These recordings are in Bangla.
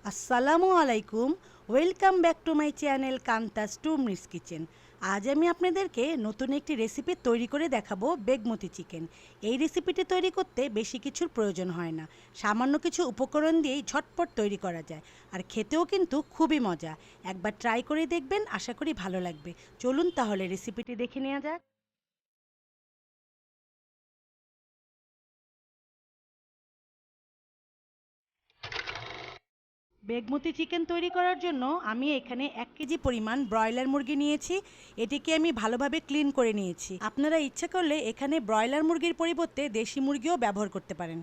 আসসালামু আলাইকুম। Welcome back to my channel কান্তাস 2 মিনিটস কিচেন। আজ আমি আপনাদেরকে নতুন একটি রেসিপি তৈরি করে দেখাবো, বেগমতি চিকেন। এই রেসিপিটি তৈরি করতে বেশি কিছুর প্রয়োজন হয় না, সামান্য কিছু উপকরণ দিয়েই ঝটপট তৈরি করা যায়, আর খেতেও কিন্তু খুবই মজা। একবার ট্রাই করে দেখবেন, আশা করি ভালো লাগবে। চলুন তাহলে রেসিপিটি দেখে নেওয়া যাক। বেগমতি চিকেন তৈরি করার জন্য আমি এখানে 1 কেজি পরিমাণ ব্রয়লার মুরগি নিয়েছি। এটিকে আমি ভালোভাবে ক্লিন করে নিয়েছি। আপনারা ইচ্ছে করলে এখানে ব্রয়লার মুরগির পরিবর্তে দেশি মুরগিও ব্যবহার করতে পারেন।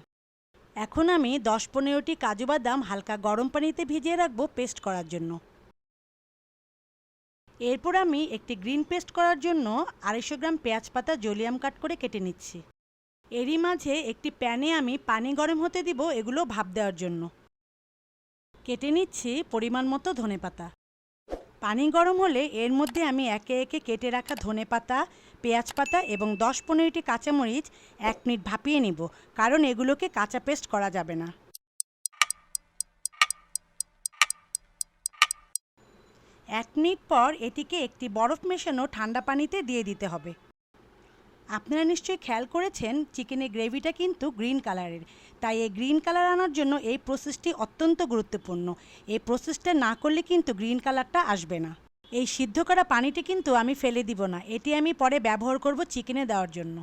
এখন আমি 10-15টি কাজু বাদাম হালকা গরম পানিতে ভিজিয়ে রাখবো পেস্ট করার জন্য। এরপর আমি একটি গ্রিন পেস্ট করার জন্য 250 গ্রাম পেঁয়াজ পাতা জলিয়াম কাট করে কেটে নিচ্ছি। এরই মাঝে একটি প্যানে আমি পানি গরম হতে দিব এগুলো ভাপ দেওয়ার জন্য। কেটে নিচ্ছি পরিমাণ মতো ধনেপাতা। পানি গরম হলে এর মধ্যে আমি একে একে কেটে রাখা ধনেপাতা, পেঁয়াজ পাতা এবং 10-15টি কাঁচামরিচ 1 মিনিট ভাপিয়ে নিব, কারণ এগুলোকে কাঁচা পেস্ট করা যাবে না। 1 মিনিট পর এটিকে একটি বরফ মেশানো ঠান্ডা পানিতে দিয়ে দিতে হবে। আপনারা নিশ্চয়ই খেয়াল করেছেন চিকেনের গ্রেভিটা কিন্তু গ্রিন কালারের, তাই এই গ্রিন কালার আনার জন্য এই প্রসেসটি অত্যন্ত গুরুত্বপূর্ণ। এই প্রসেসটা না করলে কিন্তু গ্রিন কালারটা আসবে না। এই সিদ্ধ করা পানিটি কিন্তু আমি ফেলে দিব না, এটি আমি পরে ব্যবহার করব চিকেনে দেওয়ার জন্য।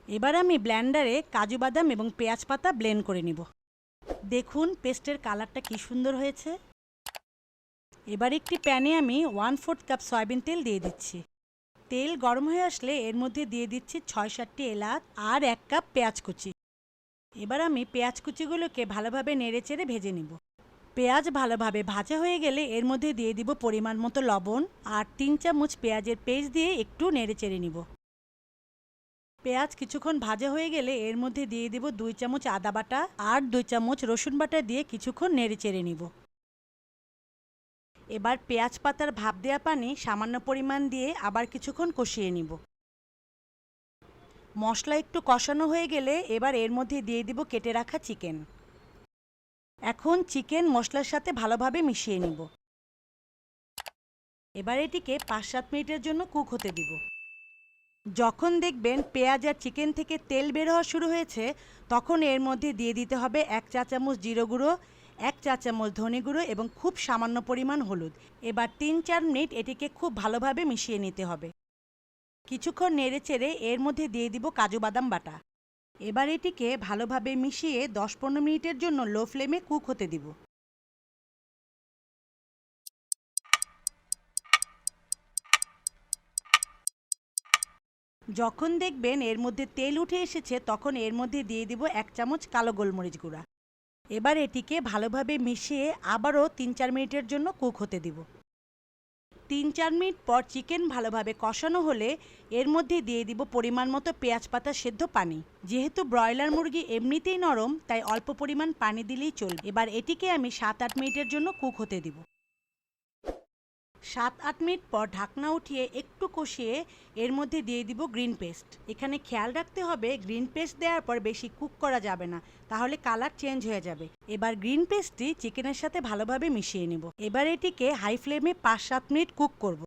এবার আমি ব্লেন্ডারে কাজু বাদাম এবং পেঁয়াজ পাতা ব্লেন্ড করে নিব। দেখুন পেস্টের কালারটা কি সুন্দর হয়েছে। এবার একটি প্যানে আমি 1/4 কাপ সয়াবিন তেল দিয়ে দিচ্ছি। তেল গরম হয়ে আসলে এর মধ্যে দিয়ে দিচ্ছি 6-7টি এলাচ আর 1 কাপ পেঁয়াজ কুচি। এবার আমি পেঁয়াজ কুচিগুলোকে ভালোভাবে নেড়েচেড়ে ভেজে নিব। পেঁয়াজ ভালোভাবে ভাজা হয়ে গেলে এর মধ্যে দিয়ে দিব পরিমাণ মতো লবণ আর 3 চামচ পেঁয়াজের পেস্ট দিয়ে একটু নেড়েচেড়ে নিব। পেঁয়াজ কিছুক্ষণ ভাজা হয়ে গেলে এর মধ্যে দিয়ে দিব 2 চামচ আদা বাটা আর 2 চামচ রসুন বাটা দিয়ে কিছুক্ষণ নেড়েচেড়ে নিব। এবার পেঁয়াজ পাতার ভাপ দেওয়া পানি সামান্য পরিমাণ দিয়ে আবার কিছুক্ষণ কষিয়ে নিব। মশলা একটু কষানো হয়ে গেলে এবার এর মধ্যে দিয়ে দিব কেটে রাখা চিকেন। এখন চিকেন মশলার সাথে ভালোভাবে মিশিয়ে নিব। এবার এটিকে 5-7 মিনিটের জন্য কুক হতে দিব। যখন দেখবেন পেঁয়াজ আর চিকেন থেকে তেল বের হওয়া শুরু হয়েছে, তখন এর মধ্যে দিয়ে দিতে হবে 1 চা চামচ জিরে গুঁড়ো, 1 চা চামচ ধনে গুঁড়ো এবং খুব সামান্য পরিমাণ হলুদ। এবার 3-4 মিনিট এটিকে খুব ভালোভাবে মিশিয়ে নিতে হবে। কিছুক্ষণ নেড়েচেড়ে এর মধ্যে দিয়ে দিব কাজু বাদাম বাটা। এবার এটিকে ভালোভাবে মিশিয়ে 10-15 মিনিটের জন্য লো ফ্লেমে কুক হতে দিব। যখন দেখবেন এর মধ্যে তেল উঠে এসেছে, তখন এর মধ্যে দিয়ে দিব 1 চামচ কালো গোলমরিচ গুঁড়া। এবার এটিকে ভালোভাবে মিশিয়ে আবারও 3-4 মিনিটের জন্য কুক হতে দিব। 3-4 মিনিট পর চিকেন ভালোভাবে কষানো হলে এর মধ্যে দিয়ে দিব পরিমাণ মতো পেঁয়াজ পাতা সেদ্ধ পানি। যেহেতু ব্রয়লার মুরগি এমনিতেই নরম, তাই অল্প পরিমাণ পানি দিলেই চলবে। এবার এটিকে আমি 7-8 মিনিটের জন্য কুক হতে দিব। 7-8 মিনিট পর ঢাকনা উঠিয়ে একটু কষিয়ে এর মধ্যে দিয়ে দিব গ্রিন পেস্ট। এখানে খেয়াল রাখতে হবে গ্রিন পেস্ট দেওয়ার পর বেশি কুক করা যাবে না, তাহলে কালার চেঞ্জ হয়ে যাবে। এবার গ্রিন পেস্টটি চিকেনের সাথে ভালোভাবে মিশিয়ে নেব। এবার এটিকে হাই ফ্লেমে 5-7 মিনিট কুক করব।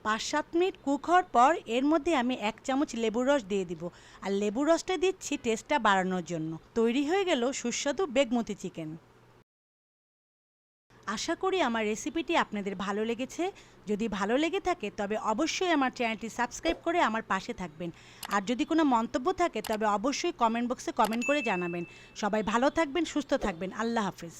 5-7 মিনিট কুক হওয়ার পর এর মধ্যে আমি 1 চামচ লেবুর রস দিয়ে দিব, আর লেবুর রসটা দিচ্ছি টেস্টটা বাড়ানোর জন্য। তৈরি হয়ে গেল সুস্বাদু বেগমতি চিকেন। আশা করি আমার রেসিপিটি আপনাদের ভালো লেগেছে। যদি ভালো লেগে থাকে তবে অবশ্যই আমার চ্যানেলটি সাবস্ক্রাইব করে আমার পাশে থাকবেন। আর যদি কোনো মন্তব্য থাকে তবে অবশ্যই কমেন্ট বক্সে কমেন্ট করে জানাবেন। সবাই ভালো থাকবেন, সুস্থ থাকবেন। আল্লাহ হাফেজ।